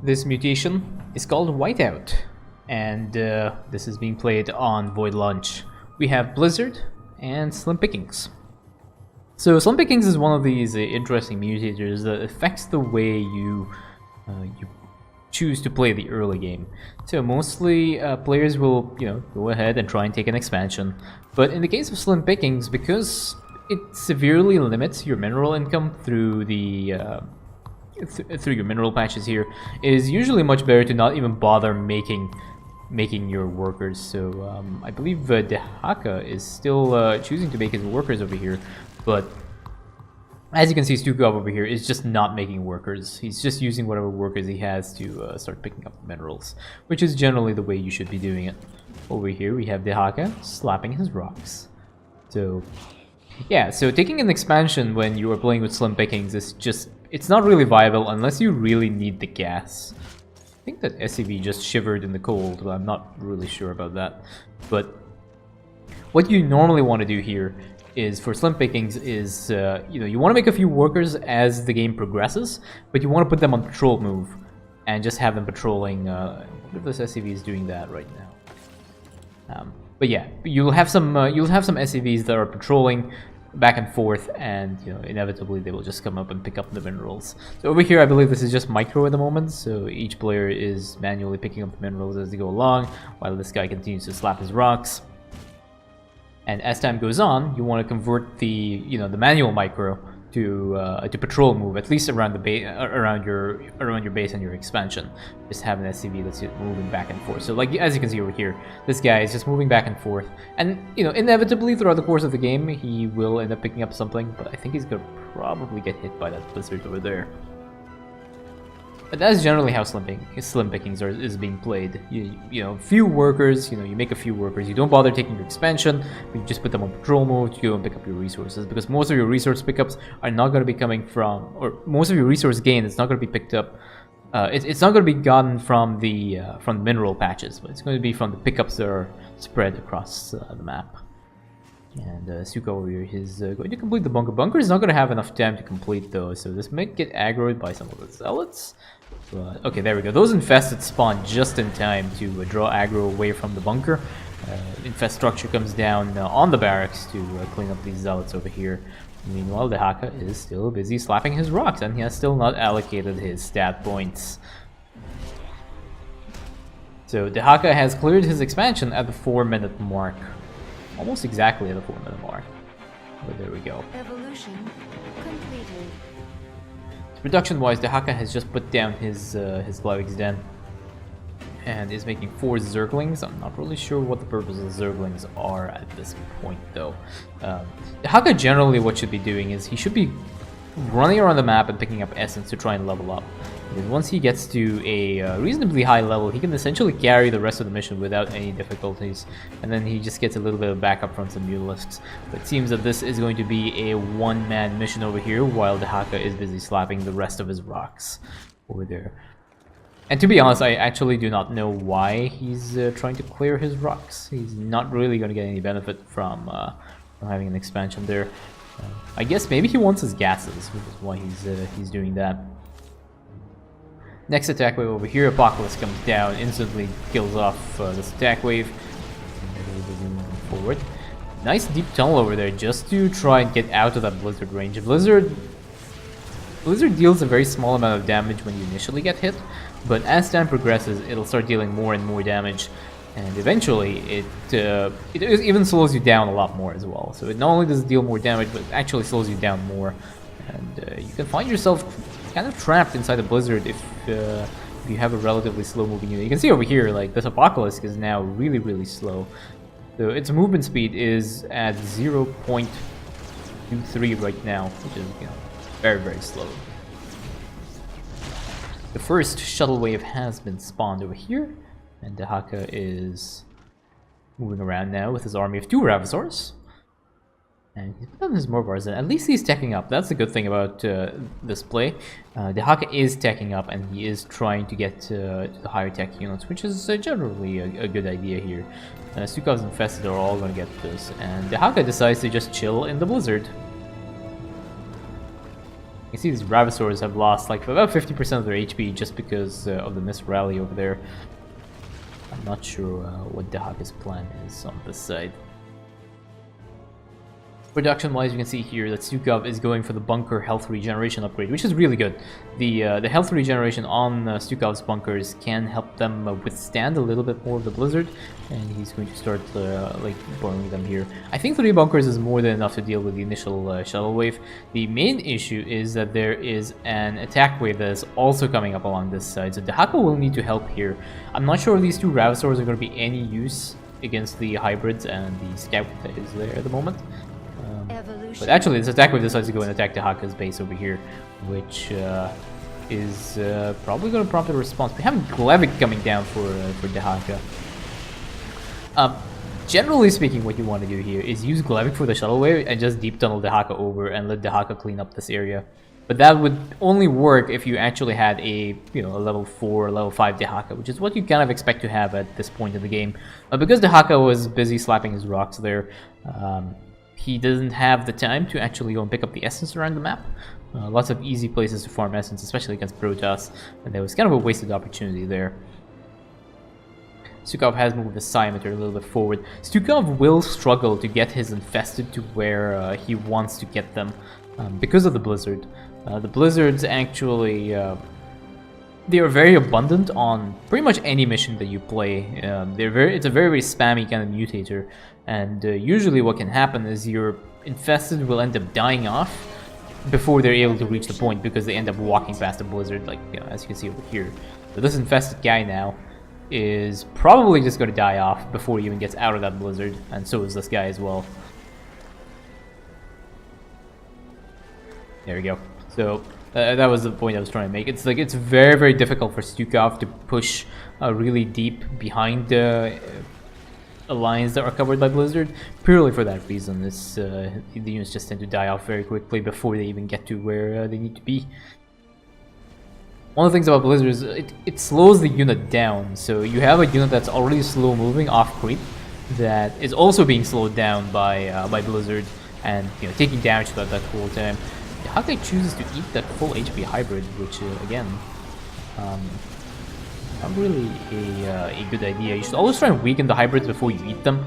This mutation is called Whiteout, and this is being played on Void Launch. We have Blizzard and Slim Pickings. So Slim Pickings is one of these interesting mutators that affects the way you choose to play the early game. So mostly players will go ahead and try and take an expansion, but in the case of Slim Pickings, because it severely limits your mineral income through the through your mineral patches here, it is usually much better to not even bother making your workers. So I believe Dehaka is still choosing to make his workers over here, but as you can see, Stukov over here is just not making workers. He's just using whatever workers he has to start picking up minerals, which is generally the way you should be doing it. Over here we have Dehaka slapping his rocks. So yeah, so taking an expansion when you are playing with Slim Pickings is just, it's not really viable unless you really need the gas. I think that SCV just shivered in the cold, but I'm not really sure about that. But what you normally want to do here is, for Slim Pickings, is you want to make a few workers as the game progresses, but you want to put them on patrol move and just have them patrolling. I wonder if this SCV is doing that right now. But yeah, you'll have some SCVs that are patrolling back and forth, and inevitably they will just come up and pick up the minerals. So over here, I believe this is just micro at the moment, so each player is manually picking up the minerals as they go along, while this guy continues to slap his rocks. And as time goes on, you want to convert the the manual micro to patrol move, at least around the base, around your base and your expansion. Just have an SCV that's moving back and forth. So like as you can see over here, this guy is just moving back and forth, and inevitably throughout the course of the game he will end up picking up something. But I think he's gonna probably get hit by that blizzard over there. But that's generally how Slim Pickings is being played. Few workers, you make a few workers, you don't bother taking your expansion, you just put them on patrol mode to go and pick up your resources, because most of your resource pickups are not going to be coming from, or most of your resource gain is not going to be picked up, it's not going to be gotten from the mineral patches, but it's going to be from the pickups that are spread across the map. And Stukov over here is going to complete the bunker. Bunker is not going to have enough time to complete though, so this might get aggroed by some of the zealots. But, okay, there we go. Those infested spawn just in time to draw aggro away from the bunker. Infest structure comes down on the barracks to clean up these zealots over here. Meanwhile, Dehaka is still busy slapping his rocks, and he has still not allocated his stat points. So Dehaka has cleared his expansion at the 4-minute mark. Almost exactly at the 4-minute mark. But there we go. Evolution completed. Production-wise, Dehaka has just put down his Glavix Den and is making 4 Zerglings. I'm not really sure what the purpose of Zerglings are at this point, though. Dehaka generally what should be doing is he should be running around the map and picking up essence to try and level up. Because once he gets to a reasonably high level, he can essentially carry the rest of the mission without any difficulties, and then he just gets a little bit of backup from some mutalisks. But it seems that this is going to be a one-man mission over here, while Dehaka is busy slapping the rest of his rocks over there. And to be honest, I actually do not know why he's trying to clear his rocks. He's not really going to get any benefit from having an expansion there. I guess maybe he wants his gases, which is why he's doing that. Next attack wave over here, Apocalypse comes down, instantly kills off this attack wave. Moving forward. Nice deep tunnel over there just to try and get out of that blizzard range. Blizzard deals a very small amount of damage when you initially get hit, but as time progresses, it'll start dealing more and more damage. And eventually, it even slows you down a lot more as well. So it not only does it deal more damage, but it actually slows you down more. And you can find yourself kind of trapped inside the blizzard if you have a relatively slow-moving unit. You can see over here, like, this Apocalypse is now really, really slow. So its movement speed is at 0.23 right now, which is very, very slow. The first shuttle wave has been spawned over here. And Dehaka is moving around now with his army of 2 Ravazors. And he's put on his Morbars, and at least he's teching up. That's the good thing about this play. Dehaka is teching up, and he is trying to get to the higher tech units, which is generally a good idea here. Stukov's Infested are all going to get this, and Dehaka decides to just chill in the blizzard. You see these Bravosaurs have lost like about 50% of their HP just because of the missed rally over there. I'm not sure what Dehaka's plan is on this side. Production-wise, you can see here that Stukov is going for the bunker health regeneration upgrade, which is really good. The health regeneration on Stukov's bunkers can help them withstand a little bit more of the blizzard, and he's going to start like burning them here. I think 3 bunkers is more than enough to deal with the initial shuttle wave. The main issue is that there is an attack wave that is also coming up along this side, so Dehaka will need to help here. I'm not sure if these 2 Bravosaurs are going to be any use against the hybrids and the scout that is there at the moment. But actually, this attack wave decides to go and attack Dehaka's base over here, which is probably going to prompt a response. We have Glevic coming down for Dehaka. Generally speaking, what you want to do here is use Glevic for the shuttle wave and just deep tunnel Dehaka over and let Dehaka clean up this area. But that would only work if you actually had a a level 4, level 5 Dehaka, which is what you kind of expect to have at this point in the game. Because Dehaka was busy slapping his rocks there, he doesn't have the time to actually go and pick up the essence around the map. Lots of easy places to farm essence, especially against Protoss, and there was kind of a wasted opportunity there. Stukov has moved his Scimeter a little bit forward. Stukov will struggle to get his infested to where he wants to get them because of the blizzard. The blizzards actually they are very abundant on pretty much any mission that you play. It's a very spammy kind of mutator, and usually what can happen is your infested will end up dying off before they're able to reach the point because they end up walking past the blizzard, like as you can see over here. So this infested guy now is probably just going to die off before he even gets out of that blizzard, and so is this guy as well. There we go. So that was the point I was trying to make. It's like it's very difficult for Stukov to push really deep behind the lines that are covered by blizzard. Purely for that reason, the units just tend to die off very quickly before they even get to where they need to be. One of the things about blizzard is it slows the unit down. So you have a unit that's already slow moving off creep that is also being slowed down by blizzard and taking damage at that whole time. Dehaka chooses to eat that full HP hybrid, which again, not really a good idea. You should always try and weaken the hybrids before you eat them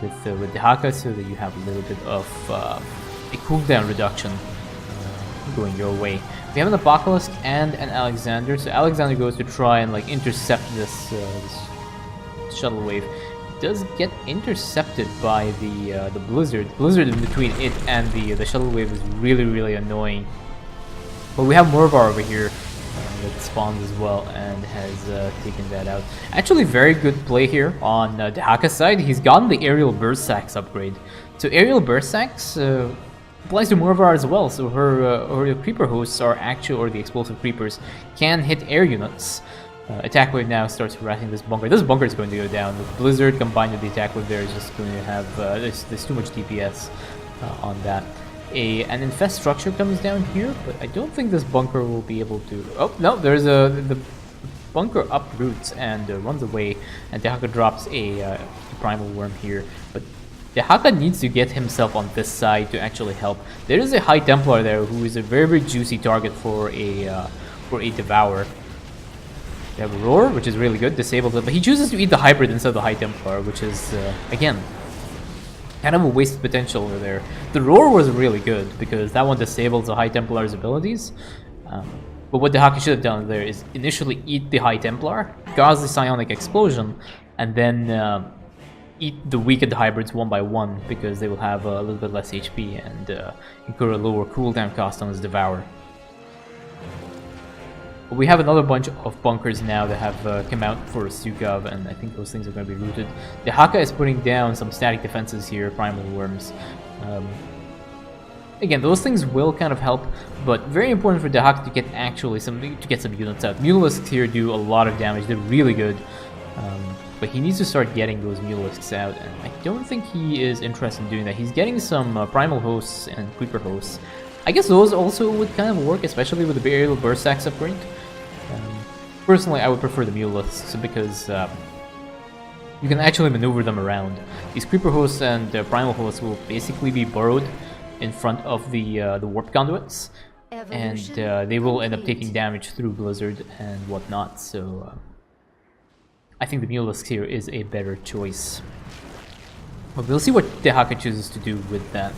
with Dehaka, so that you have a little bit of a cooldown reduction going your way. We have an Apocalypse and an Alexander, so Alexander goes to try and like intercept this shuttle wave. Does get intercepted by the blizzard. Blizzard in between it and the shuttle wave is really annoying. But we have Morvar over here that spawns as well and has taken that out. Actually, very good play here on Dehaka's side. He's gotten the aerial burst sacks upgrade. So aerial burst sacks applies to Morvar as well. So her creeper hosts are actually, or the explosive creepers, can hit air units. Attack wave now starts harassing this bunker. This bunker is going to go down. With Blizzard combined with the attack wave there is just going to have there's too much DPS on that. An infest structure comes down here, but I don't think this bunker will be able to. Oh no, there's the bunker uproots and runs away, and Dehaka drops a primal worm here. But Dehaka needs to get himself on this side to actually help. There is a High Templar there who is a very juicy target for a Devour. We have a Roar, which is really good, disables it, but he chooses to eat the hybrid instead of the High Templar, which is, again, kind of a wasted potential over there. The Roar was really good, because that one disables the High Templar's abilities, but what Dehaka should have done there is initially eat the High Templar, cause the Psionic Explosion, and then eat the weakened hybrids one by one, because they will have a little bit less HP and incur a lower cooldown cost on his Devour. We have another bunch of bunkers now that have come out for Stukov, and I think those things are going to be rooted. Dehaka is putting down some static defenses here, primal worms. Again, those things will kind of help, but very important for Dehaka to get some units out. Mulisks here do a lot of damage; they're really good, but he needs to start getting those Mulisks out, and I don't think he is interested in doing that. He's getting some primal hosts and creeper hosts. I guess those also would kind of work, especially with the aerial burst axe upgrade. Personally, I would prefer the Mulisks because you can actually maneuver them around. These creeper hosts and primal hosts will basically be burrowed in front of the warp conduits, and they will end up taking damage through Blizzard and whatnot, so I think the Mutalisk here is a better choice. But we'll see what Dehaka chooses to do with that.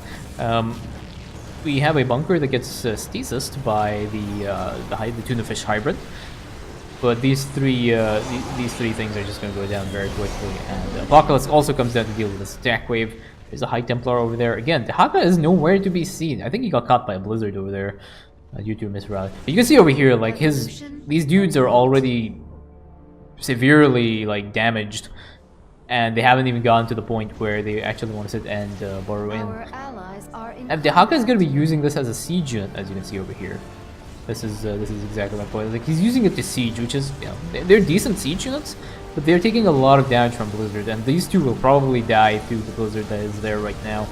We have a bunker that gets stasised by the tuna fish hybrid, but these three things are just going to go down very quickly. And Apocalypse also comes down to deal with this attack wave. There's a High Templar over there. Again, Dehaka is nowhere to be seen. I think he got caught by a blizzard over there due to a misrally. You can see over here, like these dudes are already severely like damaged, and they haven't even gotten to the point where they actually want to sit and burrow in. And Dehaka is going to be using this as a siege unit, as you can see over here. This is exactly my point. Like, he's using it to siege, which is, you know, they're decent siege units, but they're taking a lot of damage from Blizzard, and these two will probably die through the Blizzard that is there right now.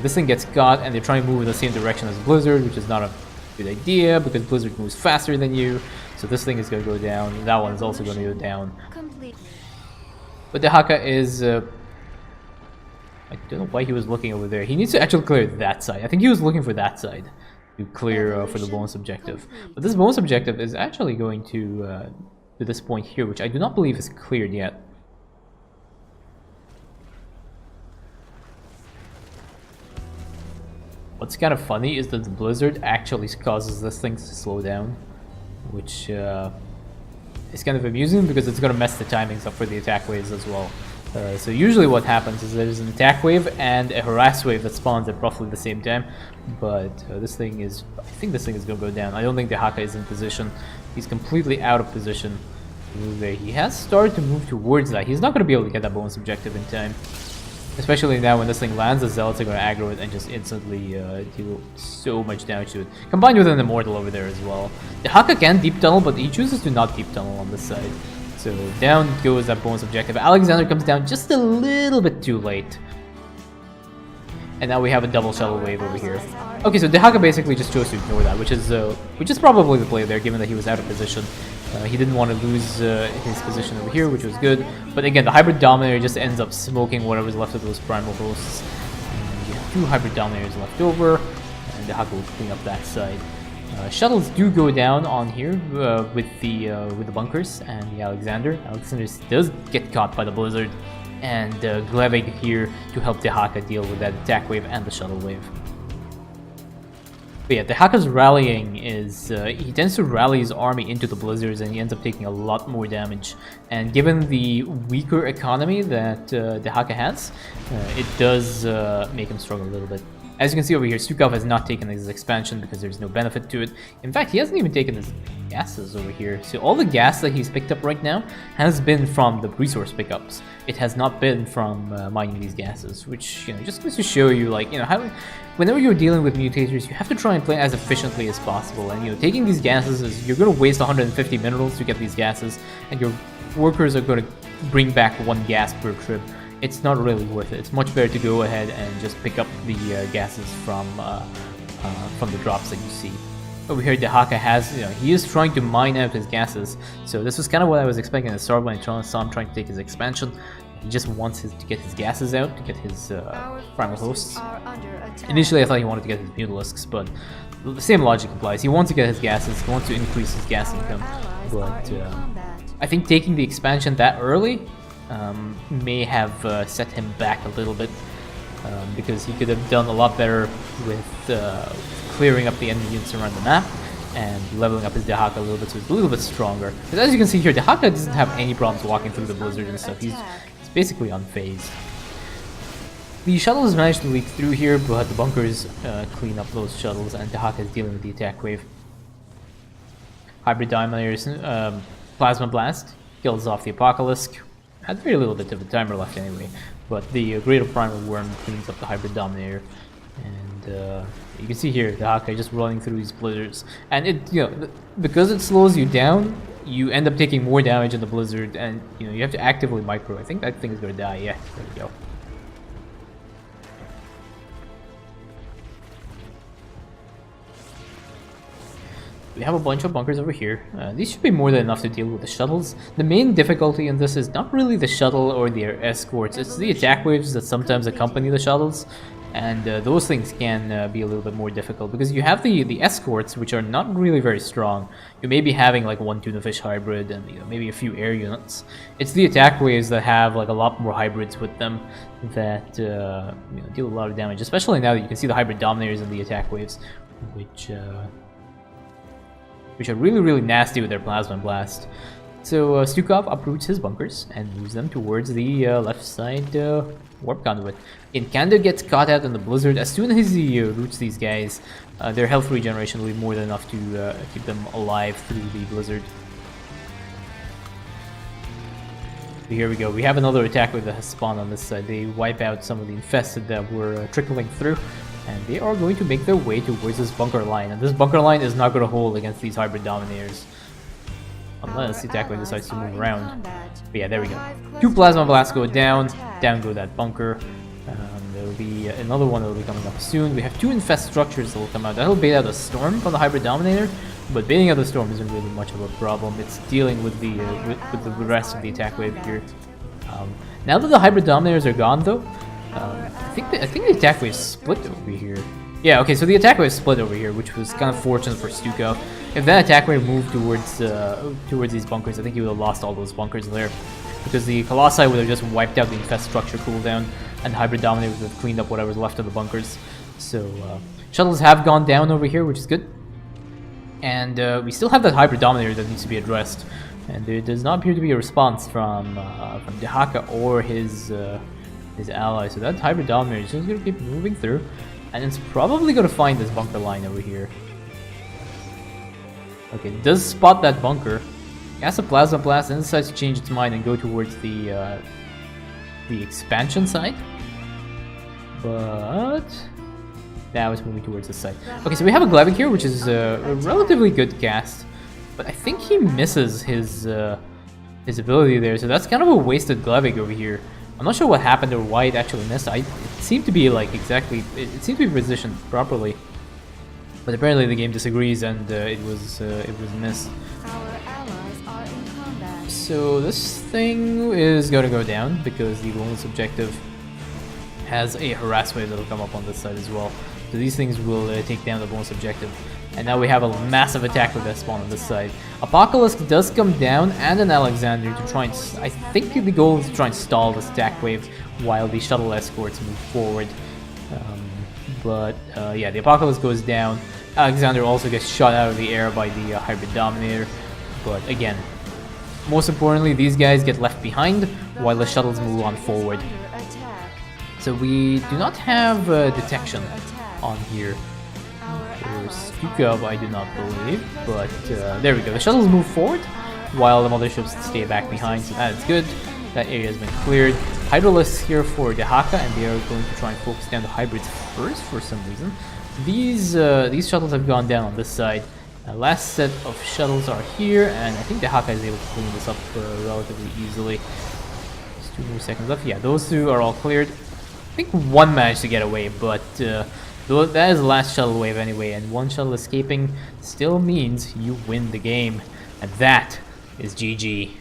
This thing gets caught, and they're trying to move in the same direction as Blizzard, which is not a good idea because Blizzard moves faster than you. So this thing is going to go down. That one is also going to go down. But Dehaka is... I don't know why he was looking over there. He needs to actually clear that side. I think he was looking for that side to clear for the bonus objective. But this bonus objective is actually going to this point here, which I do not believe is cleared yet. What's kind of funny is that the blizzard actually causes this thing to slow down, which is kind of amusing because it's going to mess the timings up for the attack waves as well. So usually what happens is there's an attack wave and a harass wave that spawns at roughly the same time, but this thing is, I think this thing is going to go down. I don't think Dehaka is in position. He's completely out of position to move there. He has started to move towards that. He's not going to be able to get that bonus objective in time, especially now when this thing lands. The Zealots are going to aggro it and just instantly deal so much damage to it, combined with an Immortal over there as well. Dehaka can deep tunnel, but he chooses to not deep tunnel on this side. So down goes that bonus objective. Alexander comes down just a little bit too late. And now we have a double shuttle wave over here. Okay, so Dehaka basically just chose to ignore that, which is probably the play there, given that he was out of position. He didn't want to lose his position over here, which was good. But again, the Hybrid Dominator just ends up smoking whatever's left of those Primal Hosts. And you have two Hybrid Dominators left over, and Dehaka will clean up that side. Shuttles do go down on here with the bunkers and the Alexander. Alexander does get caught by the blizzard, and Glevig here to help Dehaka deal with that attack wave and the shuttle wave. But yeah, Dehaka's rallying is he tends to rally his army into the blizzards, and he ends up taking a lot more damage. And given the weaker economy that Dehaka has, it does make him struggle a little bit. As you can see over here, Stukov has not taken his expansion because there's no benefit to it. In fact, he hasn't even taken his gases over here. So all the gas that he's picked up right now has been from the resource pickups. It has not been from mining these gases, which, you know, just goes to show you, like, you know, how whenever you're dealing with mutators, you have to try and play as efficiently as possible. And, you know, taking these gases is, you're going to waste 150 minerals to get these gases, and your workers are going to bring back 1 gas per trip. It's not really worth it. It's much better to go ahead and just pick up the gases from the drops that you see. Over here, Dehaka has, you know, he is trying to mine out his gases. So this was kind of what I was expecting at the start when I saw him trying to take his expansion. He just wants to get his gases out, to get his primal hosts. Initially, I thought he wanted to get his Mutalisks, but the same logic applies. He wants to get his gases, he wants to increase his gas income. But I think taking the expansion that early may have set him back a little bit, because he could have done a lot better with clearing up the enemy units around the map and leveling up his Dehaka a little bit so he's a little bit stronger. Because as you can see here, Dehaka doesn't have any problems walking through the blizzard and stuff. He's basically unfazed. The shuttles managed to leak through here, but the bunkers clean up those shuttles, and Dehaka is dealing with the attack wave. Hybrid Dominators, Plasma Blast kills off the Apocalypse. Had very little bit of a timer left anyway, but the Greater Primal Worm cleans up the Hybrid Dominator, and you can see here Dehaka just running through these blizzards, and it, you know, because it slows you down, you end up taking more damage in the blizzard, and you know you have to actively micro. I think that thing is gonna die. Yeah, there we go. We have a bunch of bunkers over here. These should be more than enough to deal with the shuttles. The main difficulty in this is not really the shuttle or their escorts, it's the attack waves that sometimes accompany the shuttles. and those things can be a little bit more difficult because you have the escorts, which are not really very strong. You may be having like one tuna fish hybrid and maybe a few air units. It's the attack waves that have like a lot more hybrids with them that deal a lot of damage, especially now that you can see the hybrid dominators in the attack waves, which are really nasty with their plasma blast. So Stukov uproots his bunkers and moves them towards the left side warp conduit. And Kanda gets caught out in the blizzard. As soon as he roots these guys, their health regeneration will be more than enough to keep them alive through the blizzard. So here we go. We have another attack with the spawn on this side. They wipe out some of the infested that were trickling through, and they are going to make their way towards this bunker line. And this bunker line is not going to hold against these hybrid dominators. Unless the attack wave decides to move around. But yeah, there we go. 2 plasma blasts go down. Down go that bunker. There will be another one that will be coming up soon. We have 2 infest structures that will come out. That will bait out a storm from the hybrid dominator. But baiting out the storm isn't really much of a problem. It's dealing with the rest of the attack wave here. Now that the hybrid dominators are gone, though, I think the attack wave split over here. Yeah, okay, so the attack wave split over here, which was kind of fortunate for Stukov. If that attack wave moved towards these bunkers, I think he would have lost all those bunkers there. Because the Colossi would have just wiped out the infest structure cooldown, and the hybrid dominator would have cleaned up whatever's left of the bunkers. So, shuttles have gone down over here, which is good. And we still have that hybrid dominator that needs to be addressed. And there does not appear to be a response from Dehaka or his ally. So that hybrid dominator is just going to keep moving through. And it's probably going to find this bunker line over here. Okay, it does spot that bunker. It has a plasma blast and decides to change its mind and go towards the expansion side. But now it's moving towards this side. Okay, so we have a Glevic here, which is a relatively good cast. But I think he misses his ability there, so that's kind of a wasted Glevic over here. I'm not sure what happened or why it actually missed. It seemed to be like exactly... It seemed to be positioned properly. But apparently the game disagrees and it was missed. Our allies are in combat. So this thing is going to go down because the bonus objective has a harass wave that will come up on this side as well. So these things will take down the bonus objective. And now we have a massive attack with that spawn on this side. Apocalypse does come down and an Alexander to try and... I think the goal is to try and stall this attack wave while the shuttle escorts move forward. Yeah, the Apocalypse goes down. Alexander also gets shot out of the air by the hybrid dominator. But again, most importantly, these guys get left behind while the shuttles move on forward. So we do not have detection on here. Stukov, I do not believe, but there we go. The shuttles move forward while the motherships stay back behind, so that is good. That area has been cleared. Hydrolysts here for Dehaka, and they are going to try and focus down the hybrids first for some reason. These shuttles have gone down on this side. Last set of shuttles are here, and I think Dehaka is able to clean this up relatively easily. Just 2 more seconds left. Yeah, those 2 are all cleared. I think 1 managed to get away, but that is the last shuttle wave anyway, and 1 shuttle escaping still means you win the game. And that is GG.